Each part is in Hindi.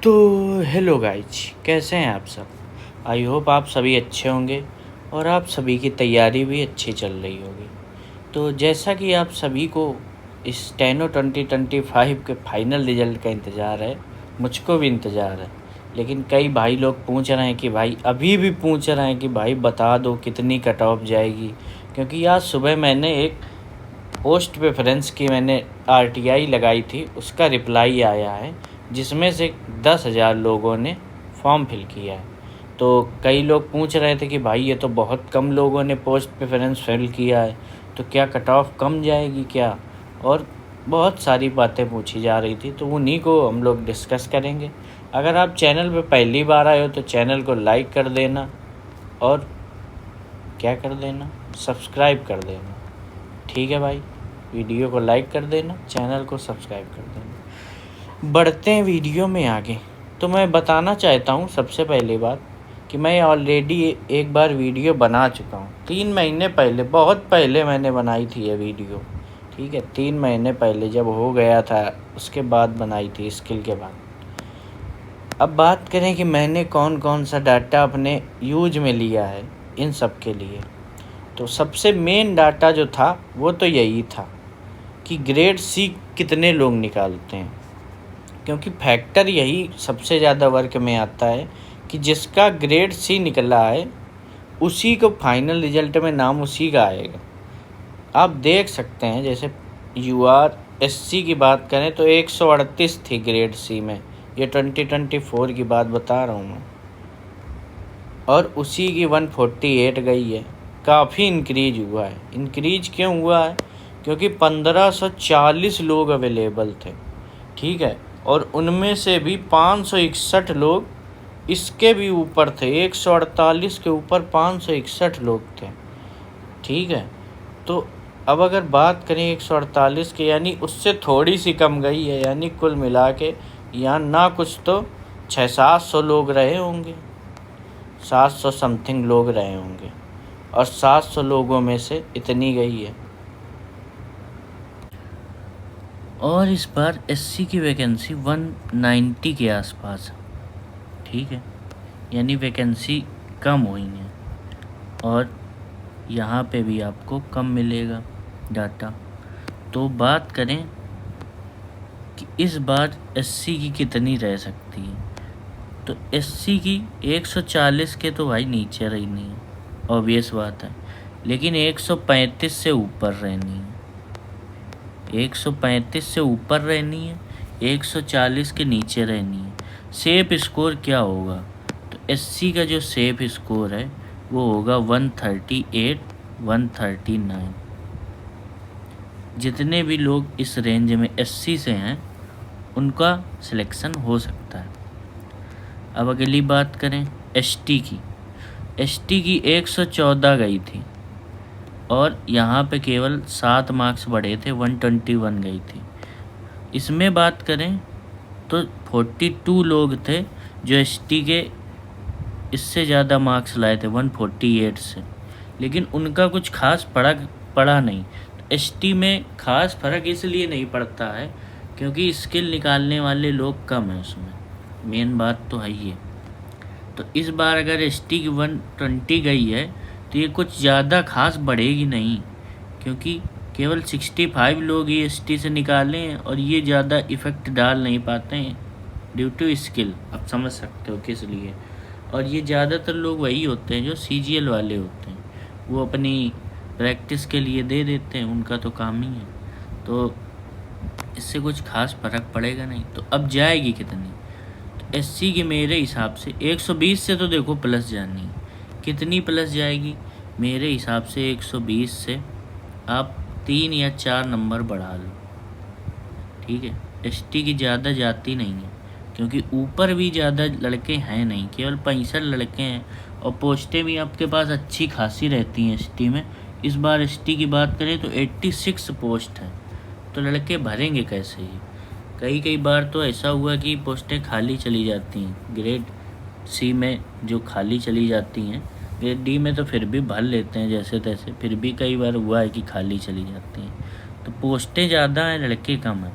तो हेलो गाइज, कैसे हैं आप सब। आई होप आप सभी अच्छे होंगे और आप सभी की तैयारी भी अच्छी चल रही होगी। तो जैसा कि आप सभी को इस टेनो 2025 के फाइनल रिजल्ट का इंतज़ार है, मुझको भी इंतज़ार है। लेकिन कई भाई लोग पूछ रहे हैं कि भाई अभी भी पूछ रहे हैं कि भाई बता दो कितनी कट ऑफ जाएगी, क्योंकि आज सुबह मैंने एक पोस्ट प्रेफरेंस की मैंने RTI लगाई थी, उसका रिप्लाई आया है जिसमें से 10,000 लोगों ने फॉर्म फिल किया है। तो कई लोग पूछ रहे थे कि भाई ये तो बहुत कम लोगों ने पोस्ट प्रेफरेंस फिल किया है, तो क्या कट ऑफ कम जाएगी क्या, और बहुत सारी बातें पूछी जा रही थी। तो उन्हीं को हम लोग डिस्कस करेंगे। अगर आप चैनल पे पहली बार आए हो तो चैनल को लाइक कर देना और क्या कर देना, सब्सक्राइब कर देना। ठीक है भाई, वीडियो को लाइक कर देना, चैनल को सब्सक्राइब कर देना। बढ़ते हैं वीडियो में आगे। तो मैं बताना चाहता हूँ सबसे पहली बात कि मैं ऑलरेडी एक बार वीडियो बना चुका हूँ 3 महीने पहले। बहुत पहले मैंने बनाई थी ये वीडियो, ठीक है, 3 महीने पहले जब हो गया था उसके बाद बनाई थी, स्किल के बाद। अब बात करें कि मैंने कौन कौन सा डाटा अपने यूज में लिया है इन सब के लिए। तो सबसे मेन डाटा जो था वो तो यही था कि ग्रेड सी कितने लोग निकालते हैं, क्योंकि फैक्टर यही सबसे ज़्यादा वर्क में आता है कि जिसका ग्रेड सी निकला है उसी को फाइनल रिजल्ट में नाम उसी का आएगा। आप देख सकते हैं, जैसे URSC की बात करें तो 138 थी ग्रेड सी में, ये 2024 की बात बता रहा हूँ मैं, और उसी की 148 गई है। काफ़ी इंक्रीज हुआ है। इंक्रीज क्यों हुआ है? क्योंकि 1540 लोग अवेलेबल थे, ठीक है, और उनमें से भी 561 लोग इसके भी ऊपर थे। 148 के ऊपर 561 लोग थे, ठीक है। तो अब अगर बात करें 148 के, यानी उससे थोड़ी सी कम गई है, यानी कुल मिला के यहाँ ना कुछ तो 600-700 लोग रहे होंगे, 700 समथिंग लोग रहे होंगे, और 700 लोगों में से इतनी गई है। और इस बार SC की वैकेंसी 190 के आसपास है, ठीक है, यानी वैकेंसी कम हुई है, और यहाँ पे भी आपको कम मिलेगा डाटा। तो बात करें कि इस बार SC की कितनी रह सकती है, तो SC की 140 के तो भाई नीचे रहनी है, ऑब्वियस बात है, लेकिन 135 से ऊपर रहनी है। 135 से ऊपर रहनी है, 140 के नीचे रहनी है। सेफ स्कोर क्या होगा? तो SC का जो सेफ स्कोर है वो होगा 138, 139। जितने भी लोग इस रेंज में SC से हैं उनका सिलेक्शन हो सकता है। अब अगली बात करें ST की। ST की 114 गई थी, और यहाँ पे केवल 7 मार्क्स बढ़े थे, 121 गई थी। इसमें बात करें तो 42 लोग थे जो ST के इससे ज़्यादा मार्क्स लाए थे 148 से, लेकिन उनका कुछ खास पड़ा नहीं। तो ST में खास फ़र्क इसलिए नहीं पड़ता है क्योंकि स्किल निकालने वाले लोग कम हैं उसमें, मेन बात तो है ये। तो इस बार अगर ST की 120 गई है तो ये कुछ ज़्यादा खास बढ़ेगी नहीं, क्योंकि केवल 65 लोग ही ST से निकाले हैं, और ये ज़्यादा इफ़ेक्ट डाल नहीं पाते हैं ड्यू टू स्किल। आप समझ सकते हो किस लिए। और ये ज़्यादातर लोग वही होते हैं जो CGL वाले होते हैं, वो अपनी प्रैक्टिस के लिए दे देते हैं, उनका तो काम ही है। तो इससे कुछ खास फ़र्क पड़ेगा नहीं। तो अब जाएगी कितनी? तो SC की मेरे हिसाब से 120 से तो देखो प्लस जानी है। कितनी प्लस जाएगी? मेरे हिसाब से 120 से आप 3 या 4 नंबर बढ़ा लो, ठीक है। ST की ज़्यादा जाती नहीं है, क्योंकि ऊपर भी ज़्यादा लड़के हैं नहीं, केवल 65 लड़के हैं, और पोस्टें भी आपके पास अच्छी खासी रहती हैं ST में। इस बार ST की बात करें तो 86 पोस्ट है, तो लड़के भरेंगे कैसे ये? कई बार तो ऐसा हुआ कि पोस्टें खाली चली जाती हैं। ग्रेड C में जो खाली चली जाती हैं, ग्रेड D में तो फिर भी भर लेते हैं जैसे तैसे, फिर भी कई बार हुआ है कि खाली चली जाती हैं। तो पोस्टें ज़्यादा हैं, लड़के कम हैं,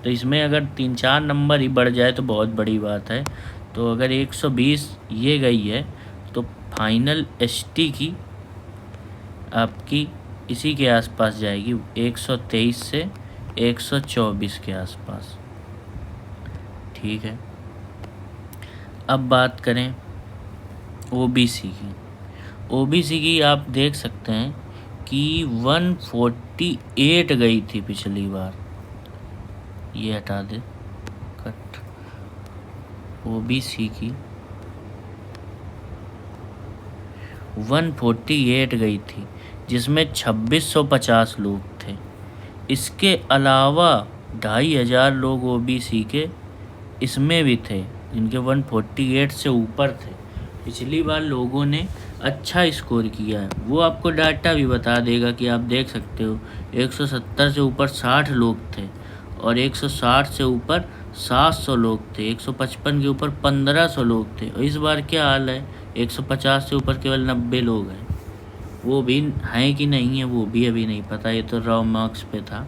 तो इसमें अगर 3-4 नंबर ही बढ़ जाए तो बहुत बड़ी बात है। तो अगर 120 ये गई है तो फाइनल एसटी की आपकी इसी के आसपास जाएगी, 123 से 124 के आसपास। ठीक है, अब बात करें ओबीसी की। ओबीसी की आप देख सकते हैं कि 148 गई थी पिछली बार। ये हटा दे कट। ओबीसी की 148 गई थी, जिसमें 2650 लोग थे। इसके अलावा 2500 लोग ओबीसी के इसमें भी थे, जिनके 148 से ऊपर थे। पिछली बार लोगों ने अच्छा स्कोर किया है, वो आपको डाटा भी बता देगा कि आप देख सकते हो 170 से ऊपर 60 लोग थे, और 160 से ऊपर 700 लोग थे, 155 के ऊपर 1500 लोग थे। और इस बार क्या हाल है, 150 से ऊपर केवल 90 लोग हैं। वो भी हैं कि नहीं है वो भी अभी नहीं पता, ये तो रॉ मार्क्स पे था।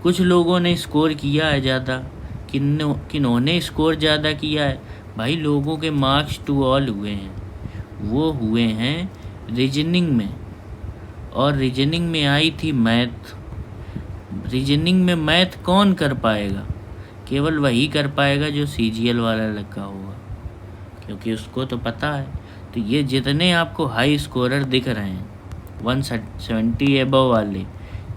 कुछ लोगों ने स्कोर किया है ज़्यादा, किन्होंने स्कोर ज़्यादा किया है भाई, लोगों के मार्क्स टू ऑल हुए हैं, वो हुए हैं रीजनिंग में। और रीजनिंग में आई थी मैथ। रीजनिंग में मैथ कौन कर पाएगा, केवल वही कर पाएगा जो सीजीएल वाला लगा होगा, क्योंकि उसको तो पता है। तो ये जितने आपको हाई स्कोरर दिख रहे हैं 170 एबव वाले,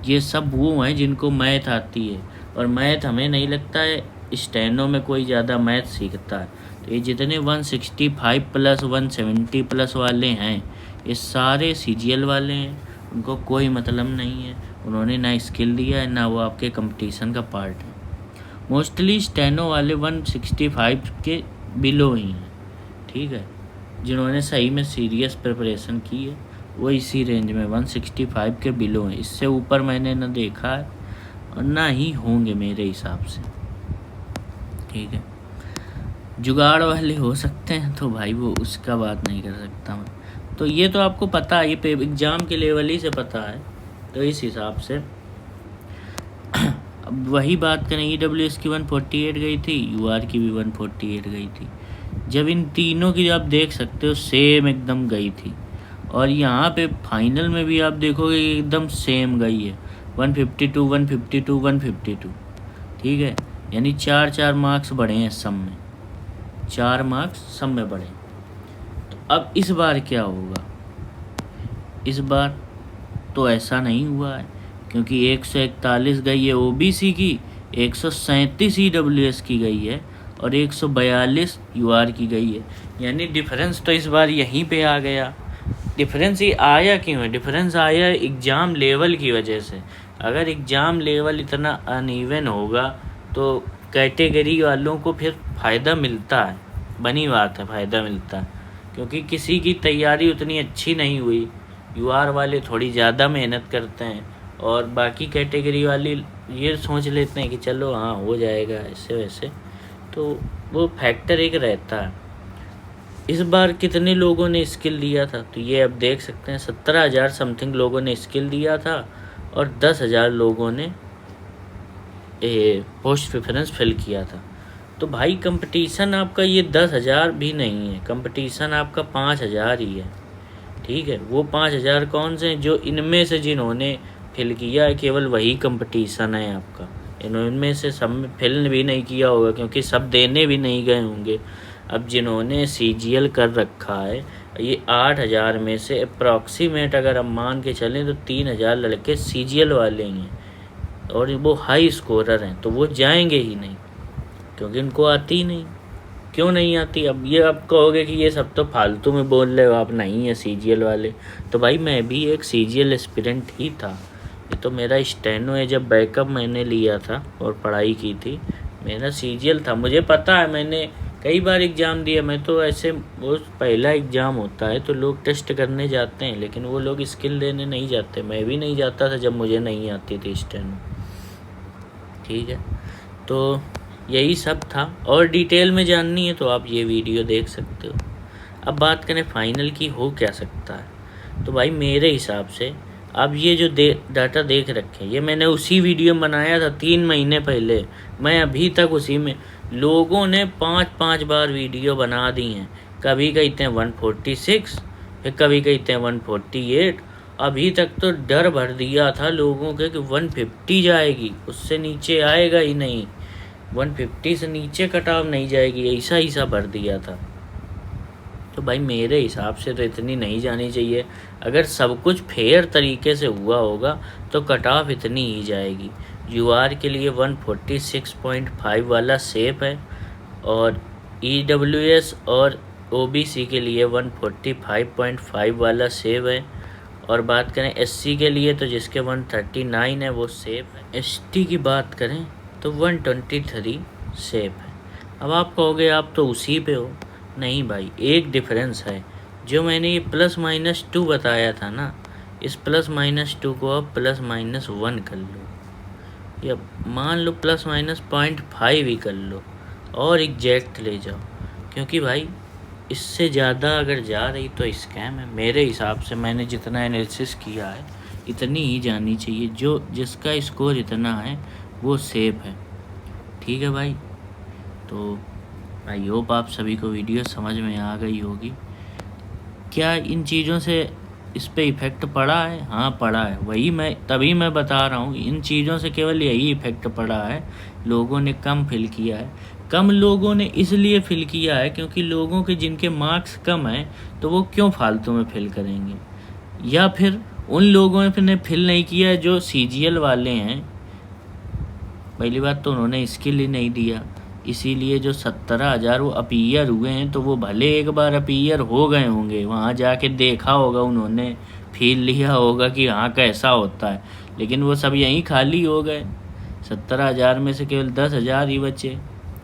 ये सब वो हैं जिनको मैथ आती है। और मैथ हमें नहीं लगता है स्टेनो में कोई ज़्यादा मैथ सीखता है। तो ये जितने 165 प्लस 170 प्लस वाले हैं, ये सारे सीजीएल वाले हैं। उनको कोई मतलब नहीं है, उन्होंने ना स्किल दिया है, ना वो आपके कंपटीशन का पार्ट है। मोस्टली स्टेनो वाले 165 के बिलो ही हैं। ठीक है, जिन्होंने सही में सीरियस प्रिपरेशन की है वो इसी रेंज में 165 के बिलो हैं। इससे ऊपर मैंने ना देखा है और ना ही होंगे मेरे हिसाब से। ठीक है, जुगाड़ वाले हो सकते हैं तो भाई वो उसका बात नहीं कर सकता मैं। तो ये तो आपको पता है, ये एग्ज़ाम के लेवल ही से पता है। तो इस हिसाब से अब वही बात करें, EWS की 148 गई थी, UR की भी 148 गई थी। जब इन तीनों की आप देख सकते हो सेम एकदम गई थी, और यहाँ पे फाइनल में भी आप देखोगे एकदम सेम गई है, 152 152 152। ठीक है, यानी 4 मार्क्स बढ़े हैं सब में, 4 मार्क्स सब में बढ़े। तो अब इस बार क्या होगा, इस बार तो ऐसा नहीं हुआ है, क्योंकि 141 गई है ओबीसी की, 137 EWS की गई है, और 142 UR की गई है। यानी डिफरेंस तो इस बार यहीं पे आ गया। डिफरेंस ये आया क्यों है, डिफरेंस आया एग्ज़ाम लेवल की वजह से। अगर एग्ज़ाम लेवल इतना अनइवन होगा तो कैटेगरी वालों को फिर फ़ायदा मिलता है, बनी बात है फ़ायदा मिलता है, क्योंकि किसी की तैयारी उतनी अच्छी नहीं हुई। UR वाले थोड़ी ज़्यादा मेहनत करते हैं, और बाकी कैटेगरी वाले ये सोच लेते हैं कि चलो हाँ हो जाएगा ऐसे वैसे, तो वो फैक्टर एक रहता है। इस बार कितने लोगों ने स्किल दिया था, तो ये अब देख सकते हैं 17,000 समथिंग लोगों ने स्किल दिया था, और 10,000 लोगों ने पोस्ट प्रेफरेंस फिल किया था। तो भाई कंपटीशन आपका ये 10,000 भी नहीं है, कंपटीशन आपका 5,000 ही है। ठीक है, वो 5,000 कौन से हैं, जो इनमें से जिन्होंने फिल किया है केवल वही कंपटीशन है आपका। इनमें से सब में फिल भी नहीं किया होगा, क्योंकि सब देने भी नहीं गए होंगे। अब जिन्होंने सीजीएल कर रखा है, ये 8,000 में से अप्रॉक्सीमेट अगर हम मान के चलें तो 3,000 लड़के सीजीएल वाले ही हैं, और वो हाई स्कोरर हैं, तो वो जाएंगे ही नहीं, क्योंकि उनको आती ही नहीं। क्यों नहीं आती, अब ये आप कहोगे कि ये सब तो फालतू में बोल रहे हो आप, नहीं है सीजीएल वाले। तो भाई मैं भी एक सीजीएल एस्पिरेंट ही था, ये तो मेरा स्टेनो है। जब बैकअप मैंने लिया था और पढ़ाई की थी, मेरा सीजीएल था, मुझे पता है, मैंने कई बार एग्ज़ाम दिया। मैं तो ऐसे, वो पहला एग्ज़ाम होता है तो लोग टेस्ट करने जाते हैं, लेकिन वो लोग स्किल लेने नहीं जाते। मैं भी नहीं जाता था जब मुझे नहीं आती थी स्टेनो। ठीक है, तो यही सब था, और डिटेल में जाननी है तो आप ये वीडियो देख सकते हो। अब बात करें फाइनल की हो क्या सकता है, तो भाई मेरे हिसाब से अब ये जो डाटा देख रखे, ये मैंने उसी वीडियो में बनाया था 3 महीने पहले। मैं अभी तक उसी में, लोगों ने 5-5 बार वीडियो बना दी हैं। कभी कहते हैं 146, फिर कभी कहते हैं 148। अभी तक तो डर भर दिया था लोगों के कि 150 जाएगी, उससे नीचे आएगा ही नहीं, 150 से नीचे कटाव नहीं जाएगी, ऐसा भर दिया था। तो भाई मेरे हिसाब से तो इतनी नहीं जानी चाहिए। अगर सब कुछ फेयर तरीके से हुआ होगा तो कट ऑफ इतनी ही जाएगी। यूआर के लिए 146.5 वाला सेफ है, और ईडब्ल्यूएस और ओबीसी के लिए 145.5 वाला सेफ है। और बात करें एससी के लिए तो जिसके 139 है वो सेफ है। एसटी की बात करें तो 123 सेफ है। अब आप कहोगे आप तो उसी पे हो। नहीं भाई, एक डिफरेंस है। जो मैंने ये +-2 बताया था ना, इस +-2 को आप +-1 कर लो, या मान लो +-0.5 ही कर लो, और एग्जैक्ट ले जाओ। क्योंकि भाई इससे ज़्यादा अगर जा रही तो स्कैम है। मेरे हिसाब से मैंने जितना एनालिसिस किया है इतनी ही जानी चाहिए। जो जिसका स्कोर इतना है वो सेफ है। ठीक है भाई, तो आई होप आप सभी को वीडियो समझ में आ गई होगी। क्या इन चीज़ों से इस पे इफ़ेक्ट पड़ा है? हाँ पड़ा है। वही तभी मैं बता रहा हूँ, इन चीज़ों से केवल यही इफ़ेक्ट पड़ा है, लोगों ने कम फिल किया है। कम लोगों ने इसलिए फिल किया है क्योंकि लोगों के जिनके मार्क्स कम हैं तो वो क्यों फालतू में फिल करेंगे, या फिर उन लोगों ने फिल नहीं किया है जो सीजीएल वाले हैं। पहली बात तो उन्होंने स्किल ही नहीं दिया, इसीलिए जो 17,000 वो अपीयर हुए हैं, तो वो भले एक बार अपीयर हो गए होंगे, वहाँ जाके देखा होगा उन्होंने, फील लिया होगा कि हाँ कैसा होता है, लेकिन वो सब यहीं खाली हो गए। 17,000 में से केवल 10,000 ही बचे।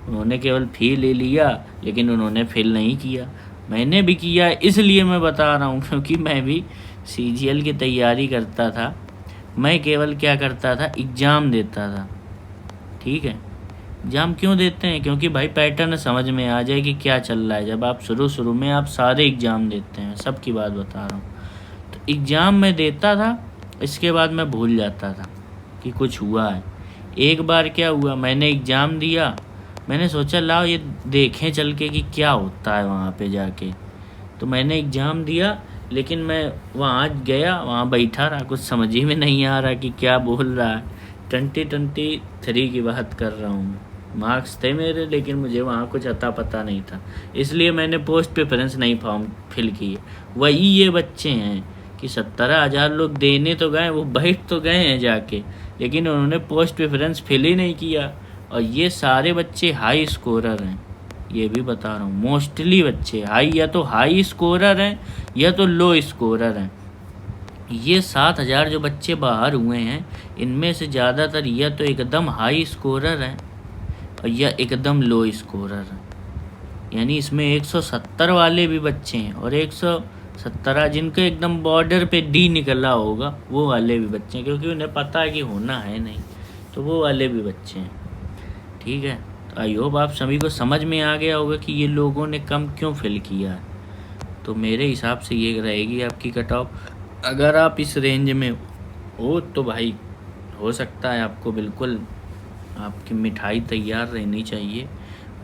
उन्होंने केवल फील ले लिया, लेकिन उन्होंने फिल नहीं किया। मैंने भी किया, इसलिए मैं बता रहा हूँ, क्योंकि मैं भी सीजीएल की तैयारी करता था। मैं केवल क्या करता था, एग्ज़ाम देता था। ठीक है, एग्ज़ाम क्यों देते हैं? क्योंकि भाई पैटर्न समझ में आ जाए कि क्या चल रहा है। जब आप शुरू में आप सारे एग्ज़ाम देते हैं, सब की बात बता रहा हूँ, तो एग्ज़ाम में देता था, इसके बाद मैं भूल जाता था कि कुछ हुआ है। एक बार क्या हुआ, मैंने एग्ज़ाम दिया, मैंने सोचा लाओ ये देखें चल के कि क्या होता है वहाँ पे जाके। तो मैंने एग्ज़ाम दिया, लेकिन मैं वहाँ गया, वहाँ बैठा रहा, कुछ समझ ही में नहीं आ रहा कि क्या बोल रहा है। 2023 की बात कर रहा हूँ मैं। मार्क्स थे मेरे, लेकिन मुझे वहाँ कुछ अता पता नहीं था, इसलिए मैंने पोस्ट प्रेफरेंस नहीं फॉर्म फिल किए। वही ये बच्चे हैं कि 17,000 लोग देने तो गए, वो बैठ तो गए हैं जाके, लेकिन उन्होंने पोस्ट प्रेफरेंस फिल ही नहीं किया। और ये सारे बच्चे हाई स्कोरर हैं, ये भी बता रहा हूँ। मोस्टली बच्चे या तो हाई स्कोरर हैं या तो लो स्कोरर हैं। ये 7,000 जो बच्चे बाहर हुए हैं, इनमें से ज़्यादातर या तो एकदम हाई स्कोरर हैं और या एकदम लो स्कोरर हैं। यानी इसमें 170 वाले भी बच्चे हैं, और 117 जिनके एकदम बॉर्डर पे डी निकला होगा वो वाले भी बच्चे हैं, क्योंकि उन्हें पता है कि होना है नहीं, तो वो वाले भी बच्चे हैं। ठीक है, तो आई होप आप सभी को समझ में आ गया होगा कि ये लोगों ने कम क्यों फिल किया है। तो मेरे हिसाब से ये रहेगी आपकी कट ऑफ। अगर आप इस रेंज में हो तो भाई हो सकता है आपको बिल्कुल आपकी मिठाई तैयार रहनी चाहिए।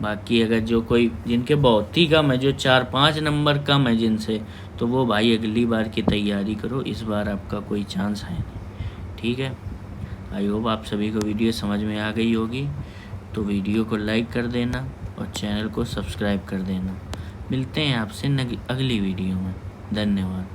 बाकी अगर जो कोई जिनके बहुत ही कम है, जो 4-5 नंबर कम है जिनसे, तो वो भाई अगली बार की तैयारी करो, इस बार आपका कोई चांस है नहीं। ठीक है, आई होप आप सभी को वीडियो समझ में आ गई होगी। तो वीडियो को लाइक कर देना और चैनल को सब्सक्राइब कर देना। मिलते हैं आपसे अगली वीडियो में। धन्यवाद।